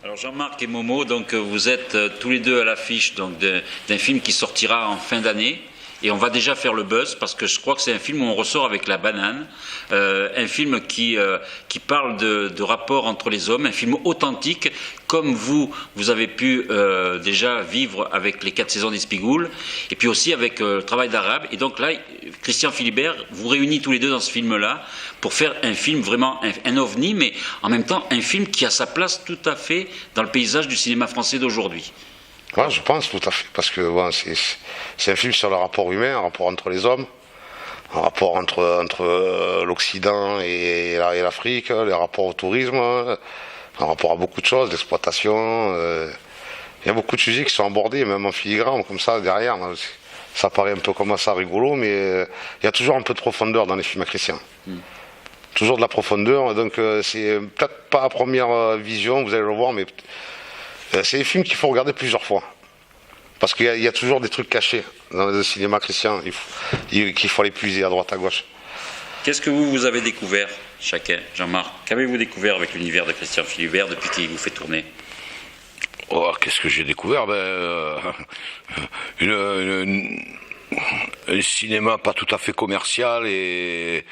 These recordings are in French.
Alors Jean-Marc et Momo, donc vous êtes tous les deux à l'affiche d'un film qui sortira en fin d'année. Et on va déjà faire le buzz parce que je crois que c'est un film où on ressort avec la banane, un film qui parle de rapport entre les hommes, un film authentique, comme vous avez pu déjà vivre avec les 4 saisons d'Espigoule, et puis aussi avec le travail d'Arabe. Et donc là, Christian Philibert vous réunit tous les deux dans ce film-là pour faire un film vraiment un ovni, mais en même temps un film qui a sa place tout à fait dans le paysage du cinéma français d'aujourd'hui. Ouais, je pense tout à fait, parce que bon, c'est un film sur le rapport humain, un rapport entre les hommes, un rapport entre l'Occident et l'Afrique, les rapports au tourisme, un rapport à beaucoup de choses, l'exploitation. Il y a beaucoup de sujets qui sont abordés, même en filigrane, comme ça, derrière. Ça paraît un peu comme ça rigolo, mais il y a toujours un peu de profondeur dans les films à Christian. Toujours de la profondeur, donc c'est peut-être pas à première vision, vous allez le voir, mais c'est des films qu'il faut regarder plusieurs fois. Parce qu'il y a toujours des trucs cachés dans le cinéma Christian, qu'il faut aller puiser à droite à gauche. Qu'est-ce que vous avez découvert, chacun, Jean-Marc? Qu'avez-vous découvert avec l'univers de Christian Philibert depuis qu'il vous fait tourner? Oh, qu'est-ce que j'ai découvert? Un cinéma pas tout à fait commercial et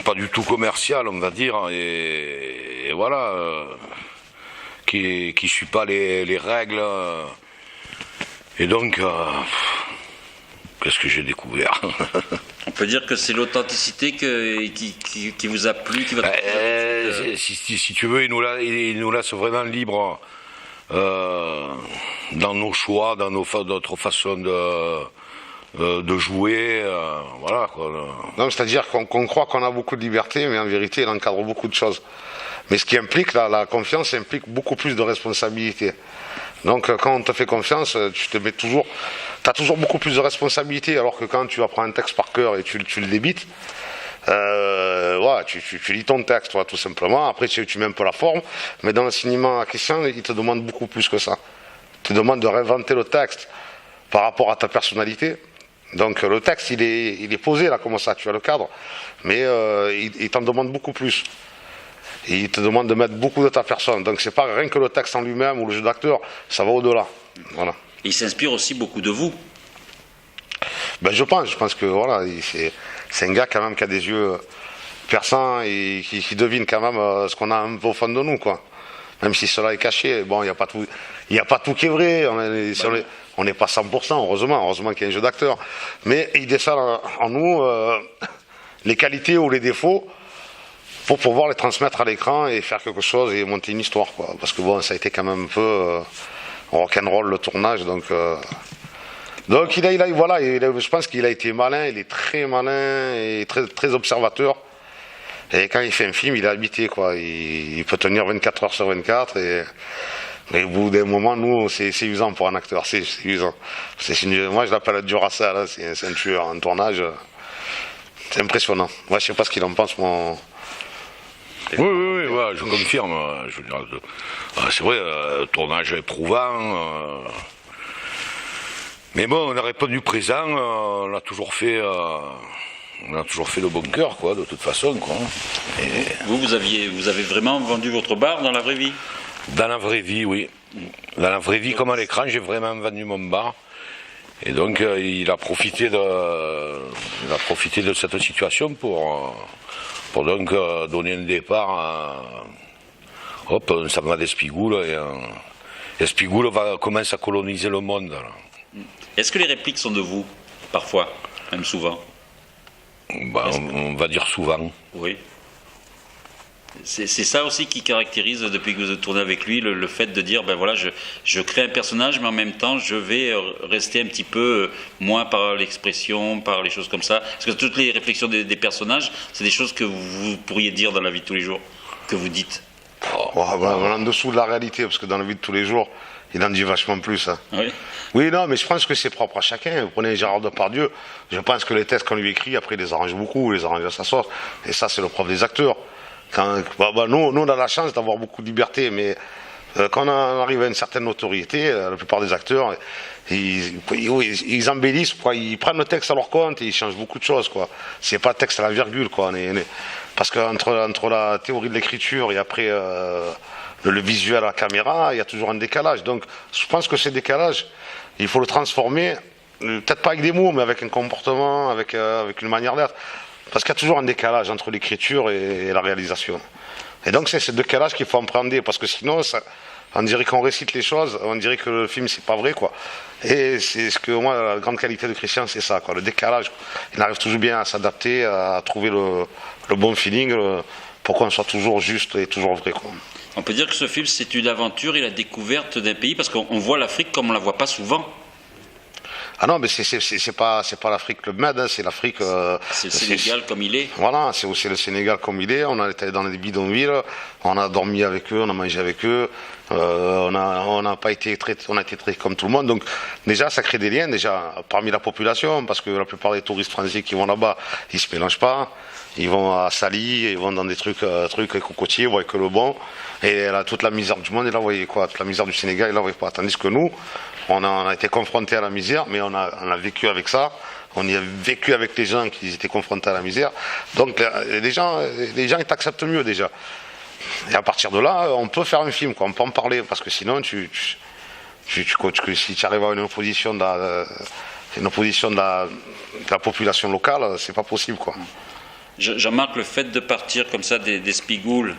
pas du tout commercial, on va dire. Et voilà. Qui suit pas les règles. Et donc, qu'est-ce que j'ai découvert? On peut dire que c'est l'authenticité qui vous a plu, qui va. Si tu veux, il nous laisse vraiment libre dans nos choix, dans notre façon de jouer, voilà quoi. Non, c'est-à-dire qu'on croit qu'on a beaucoup de liberté, mais en vérité, il encadre beaucoup de choses. Mais ce qui implique, la confiance implique beaucoup plus de responsabilité. Donc quand on te fait confiance, tu as toujours beaucoup plus de responsabilité, alors que quand tu apprends un texte par cœur et tu le débites, tu lis ton texte, tout simplement. Après, tu mets un peu la forme, mais dans le cinéma Christian, il te demande beaucoup plus que ça. Il te demande de réinventer le texte par rapport à ta personnalité. Donc le texte, il est posé là, comme ça, tu as le cadre, mais il t'en demande beaucoup plus. Et il te demande de mettre beaucoup de ta personne. Donc c'est pas rien que le texte en lui-même ou le jeu d'acteur, ça va au-delà. Voilà. Il s'inspire aussi beaucoup de vous. Ben je pense que voilà, c'est un gars quand même qui a des yeux perçants et qui devine quand même ce qu'on a un peu au fond de nous, quoi. Même si cela est caché, bon, il n'y a pas tout qui est vrai. On n'est pas 100%, heureusement qu'il y a un jeu d'acteur. Mais il décèle en nous les qualités ou les défauts pour pouvoir les transmettre à l'écran et faire quelque chose et monter une histoire, quoi. Parce que bon, ça a été quand même un peu rock'n'roll le tournage, donc je pense qu'il a été malin, il est très malin et très, très observateur. Et quand il fait un film, il est habité, quoi. Il peut tenir 24 heures sur 24 mais au bout d'un moment, nous, c'est usant pour un acteur, c'est usant. Moi, je l'appelle Duracell, hein, c'est un tueur, un tournage. C'est impressionnant. Moi, je sais pas ce qu'il en pense, mon... Oui, ouais, je confirme. Je veux dire, c'est vrai, tournage éprouvant. Mais bon, on a répondu présent. On a toujours fait le bon cœur, quoi, de toute façon, quoi. Et... Vous avez vraiment vendu votre bar dans la vraie vie? Dans la vraie vie, oui. Dans la vraie vie, comme à l'écran, j'ai vraiment vendu mon bar. Et donc, il a profité de cette situation pour donc donner un départ on s'en va d'Espigoule et Espigoule commence à coloniser le monde. Là. Est-ce que les répliques sont de vous, parfois, même souvent? On va dire souvent. Oui. C'est ça aussi qui caractérise, depuis que vous tournez avec lui, le fait de dire, ben voilà, je crée un personnage, mais en même temps, je vais rester un petit peu, moins par l'expression, par les choses comme ça. Parce que toutes les réflexions des personnages, c'est des choses que vous pourriez dire dans la vie de tous les jours, que vous dites. En dessous de la réalité, parce que dans la vie de tous les jours, il en dit vachement plus. Hein. Oui, non, mais je pense que c'est propre à chacun. Vous prenez Gérard Depardieu, je pense que les textes qu'on lui écrit, après, il les arrange beaucoup, il les arrange à sa sauce. Et ça, c'est le propre des acteurs. Nous, on a la chance d'avoir beaucoup de liberté, mais quand on arrive à une certaine notoriété, la plupart des acteurs, ils embellissent, quoi. Ils prennent le texte à leur compte et ils changent beaucoup de choses, quoi. C'est pas texte à la virgule, quoi. Parce qu'entre la théorie de l'écriture et après le visuel à la caméra, il y a toujours un décalage. Donc je pense que ces décalages, il faut le transformer, peut-être pas avec des mots, mais avec un comportement, avec une manière d'être. Parce qu'il y a toujours un décalage entre l'écriture et la réalisation. Et donc c'est ce décalage qu'il faut appréhender, parce que sinon, on dirait qu'on récite les choses, on dirait que le film c'est pas vrai, quoi. Et c'est ce que moi, la grande qualité de Christian, c'est ça, quoi, le décalage. Il arrive toujours bien à s'adapter, à trouver le bon feeling, pour qu'on soit toujours juste et toujours vrai, quoi. On peut dire que ce film, c'est une aventure et la découverte d'un pays, parce qu'on voit l'Afrique comme on la voit pas souvent. Ah non, mais c'est pas l'Afrique Club Med, hein, c'est l'Afrique. C'est le Sénégal comme il est. Voilà, c'est aussi le Sénégal comme il est. On a été dans des bidonvilles, on a dormi avec eux, on a mangé avec eux. On n'a pas été traités, on a été traités comme tout le monde. Donc déjà, ça crée des liens déjà parmi la population, parce que la plupart des touristes français qui vont là-bas, ils se mélangent pas. Ils vont à Sali, ils vont dans des trucs cocotiers, ils voient que le bon. Et là, toute la misère du monde, ils la voyaient quoi. Toute la misère du Sénégal, ils la voyaient pas. Tandis que nous, on a été confrontés à la misère, mais on a vécu avec ça. On y a vécu avec les gens qui étaient confrontés à la misère. Donc les gens ils t'acceptent mieux déjà. Et à partir de là, on peut faire un film, quoi. On peut en parler, parce que sinon, si tu arrives à une opposition de la population locale, c'est pas possible, quoi. Jean-Marc, le fait de partir comme ça des Spigoules,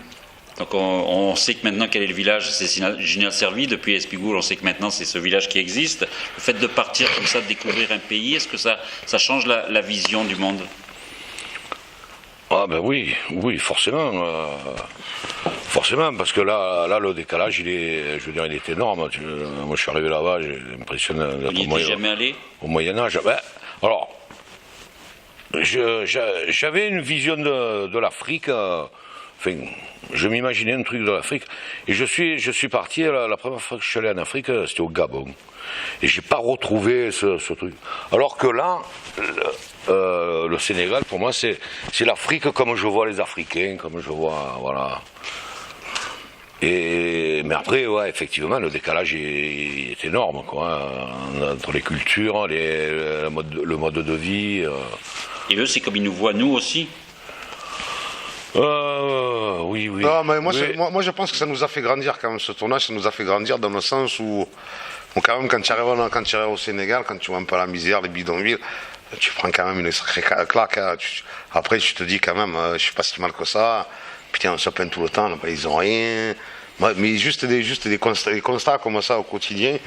donc on sait que maintenant quel est le village, c'est Gina Servi, depuis Espigoules, on sait que maintenant c'est ce village qui existe. Le fait de partir comme ça, de découvrir un pays, est-ce que ça change la vision du monde? Ah ben oui, forcément. Forcément, parce que là, le décalage, il est énorme. Moi, je suis arrivé là-bas, j'ai l'impression d'être Vous n'y étiez jamais allé? Au Moyen-Âge. Ben, alors, j'avais une vision de l'Afrique. Enfin, je m'imaginais un truc de l'Afrique. Et je suis parti, la première fois que je suis allé en Afrique, c'était au Gabon. Et j'ai pas retrouvé ce truc. Alors que là, le Sénégal, pour moi, c'est l'Afrique comme je vois les Africains, comme je vois, voilà. Mais après, ouais, effectivement, le décalage est énorme, quoi, entre les cultures, le mode de vie. Et eux, c'est comme ils nous voient, nous aussi? Oui. Non, mais moi, oui. moi, je pense que ça nous a fait grandir quand même, ce tournage, ça nous a fait grandir dans le sens où quand même, quand tu arrives au Sénégal, quand tu vois un peu la misère, les bidonvilles, tu prends quand même une sacrée claque. Hein. Après, tu te dis quand même, je suis pas si mal que ça. Putain, on se plaint tout le temps, là-bas, ils ont rien. Mais juste des constats comme ça au quotidien.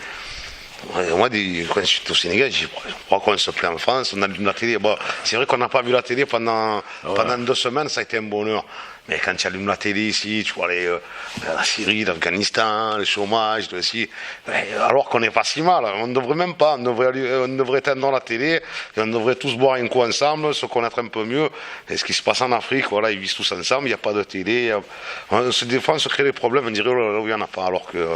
Moi, quand je suis au Sénégal, je dis pourquoi on se plaint en France, on allume la télé. Bon, c'est vrai qu'on n'a pas vu la télé pendant 2 semaines, ça a été un bonheur. Mais quand tu allumes la télé ici, tu vois la Syrie, l'Afghanistan, le chômage, alors qu'on n'est pas si mal. On ne devrait même pas, on devrait éteindre la télé et on devrait tous boire un coup ensemble, se connaître un peu mieux. Et ce qui se passe en Afrique, voilà, ils vivent tous ensemble, il n'y a pas de télé. Des fois, on se crée des problèmes, on dirait oh, il n'y en a pas, alors que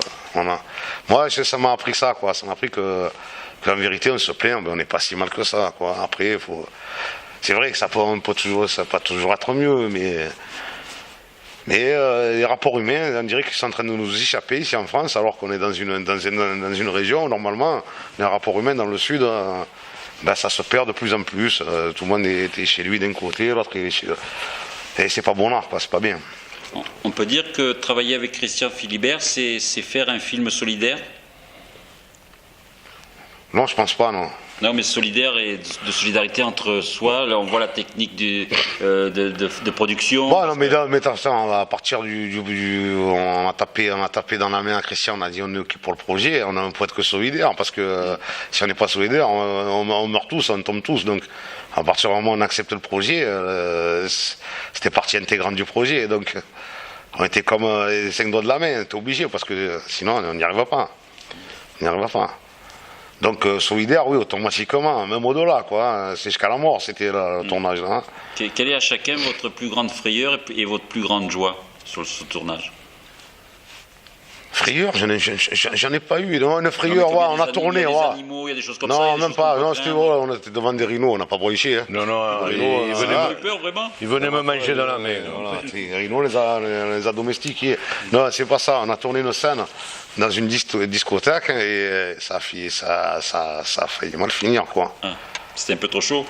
moi, ça m'a appris ça, quoi. Ça m'a appris qu'en vérité, on se plaint, mais on n'est pas si mal que ça, quoi. Après, c'est vrai que ça peut pas toujours être mieux, mais les rapports humains, on dirait qu'ils sont en train de nous échapper ici en France, alors qu'on est dans une région, normalement, les rapports humains dans le sud, ça se perd de plus en plus. Tout le monde est chez lui d'un côté, l'autre est chez... Et c'est pas bon art, quoi, c'est pas bien. On peut dire que travailler avec Christian Philibert, c'est faire un film solidaire? Non, je pense pas, non. Non, mais solidaire et de solidarité entre soi. Là, on voit la technique de production. Bon, non, mais à partir on a tapé dans la main à Christian, on a dit on est OK pour le projet, on ne peut être que solidaire, parce que si on n'est pas solidaire, on meurt tous, on tombe tous. Donc, à partir du moment où on accepte le projet, c'était partie intégrante du projet. Donc, on était comme les 5 doigts de la main, on était obligé, parce que sinon, on n'y arrivera pas. On n'y arrivera pas. Donc solidaire, oui, automatiquement, même au-delà, quoi. C'est jusqu'à la mort, c'était le tournage. Hein. Quelle est à chacun votre plus grande frayeur et votre plus grande joie sur ce tournage? Frayeur, j'en ai pas eu. Non, une frayeur, on a tourné. Il y a des animaux, il y a des choses comme ça. Non, même pas. Non, on était devant des rhinos, on n'a pas broché. Hein. Non, ils venaient me manger dans la main. Voilà, les rhinos, on les a domestiqués. Non, c'est pas ça. On a tourné une scène dans une discothèque et ça a failli mal finir, quoi. Ah, c'était un peu trop chaud?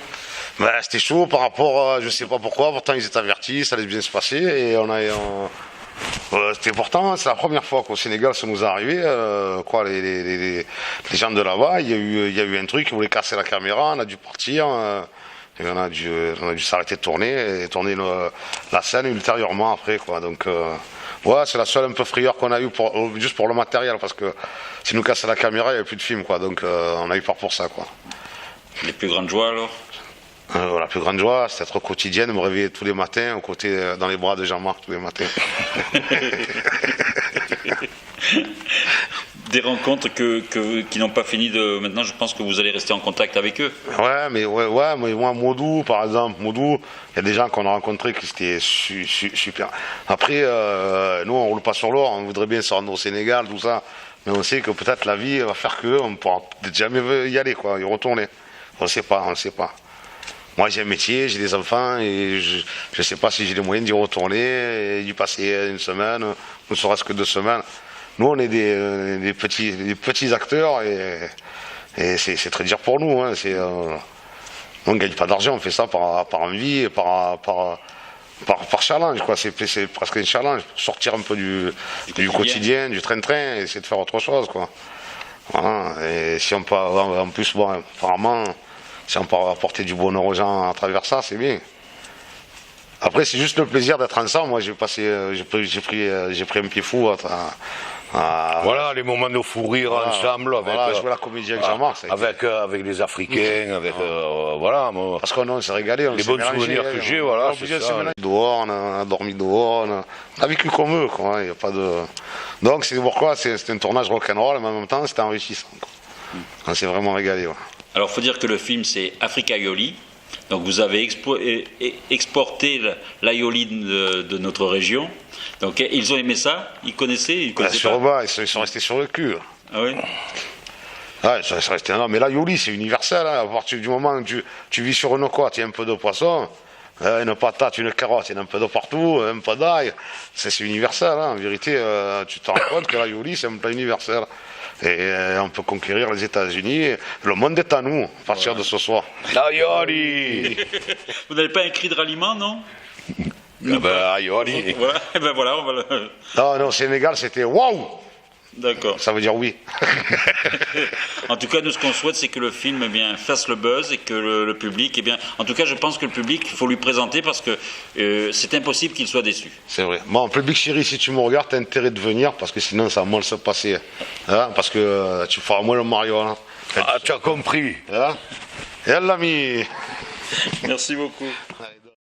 C'était chaud par rapport, je sais pas pourquoi, pourtant ils étaient avertis, ça allait bien se passer et on a C'était pourtant, c'est la première fois qu'au Sénégal ça nous est arrivé. Les gens de là-bas, il y a eu un truc, ils voulaient casser la caméra, on a dû partir. Et on a dû s'arrêter de tourner et tourner la scène ultérieurement après, quoi. Donc, ouais, c'est la seule un peu frayeur qu'on a eu juste pour le matériel, parce que si nous cassait la caméra, il n'y avait plus de film, quoi. Donc, on a eu peur pour ça, quoi. Les plus grandes joies alors? La plus grande joie, c'est d'être quotidienne, de me réveiller tous les matins, aux côtés, dans les bras de Jean-Marc tous les matins. Des rencontres qui n'ont pas fini de... Maintenant, je pense que vous allez rester en contact avec eux. Ouais, mais moi, Modou, par exemple, il y a des gens qu'on a rencontrés qui étaient super. Après, nous, on roule pas sur l'or, on voudrait bien se rendre au Sénégal, tout ça, mais on sait que peut-être la vie va faire qu'on ne pourra peut-être jamais y aller, quoi, y retourner. On ne sait pas. Moi, j'ai un métier, j'ai des enfants, et je ne sais pas si j'ai les moyens d'y retourner, et d'y passer une semaine, ou ne serait-ce que 2 semaines. Nous, on est des petits acteurs, et c'est très dur pour nous. Hein. On ne gagne pas d'argent, on fait ça par envie, et par challenge, quoi. C'est presque un challenge, pour sortir un peu du quotidien, du train-train, et essayer de faire autre chose, quoi. Voilà. Et si on peut, en plus, bon, apparemment, si on peut apporter du bonheur aux gens à travers ça, c'est bien. Après, c'est juste le plaisir d'être ensemble. Moi, j'ai pris un pied fou voilà, les moments de fou rire ensemble. Avec, jouer la comédie avec Jean-Marc. Avec les Africains, voilà. Parce qu'on s'est régalé. Les bons souvenirs que j'ai, voilà, c'est ça. Dehors, on a dormi dehors, on a vécu comme eux, quoi. Il y a pas de... Donc, c'est pourquoi c'était un tournage rock'n'roll, mais en même temps, c'était enrichissant, quoi. On s'est vraiment régalé, ouais. Alors, il faut dire que le film, c'est Africa Yoli. Donc, vous avez exporté l'aioli de notre région. Donc, ils ont aimé ça? Ils connaissaient pas? Ils sont restés sur le cul. Ah oui? Ah, ils sont restés... Non, mais l'aioli, c'est universel. Hein. À partir du moment où tu vis sur une côte, il y a un peu de poisson, une patate, une carotte, il y a un peu de partout, un peu d'ail. C'est universel. Hein. En vérité, tu te rends compte que l'aioli, c'est un plat universel. Et on peut conquérir les États-Unis. Le monde est à nous, à partir de ce soir. L'aioli. Vous n'avez pas un cri de ralliement, non? Aioli. Voilà, et ben voilà, on va le... Non, au Sénégal, c'était waouh! D'accord. Ça veut dire oui. En tout cas, nous, ce qu'on souhaite, c'est que le film fasse le buzz et que le public, en tout cas, je pense que le public, il faut lui présenter parce que c'est impossible qu'il soit déçu. C'est vrai. Bon, public chéri, si tu me regardes, tu as intérêt de venir parce que sinon, ça va mal se passer. Hein, parce que tu feras moins le Mario. Hein. Ah, tu as compris. Hein. Et l'ami. Merci beaucoup.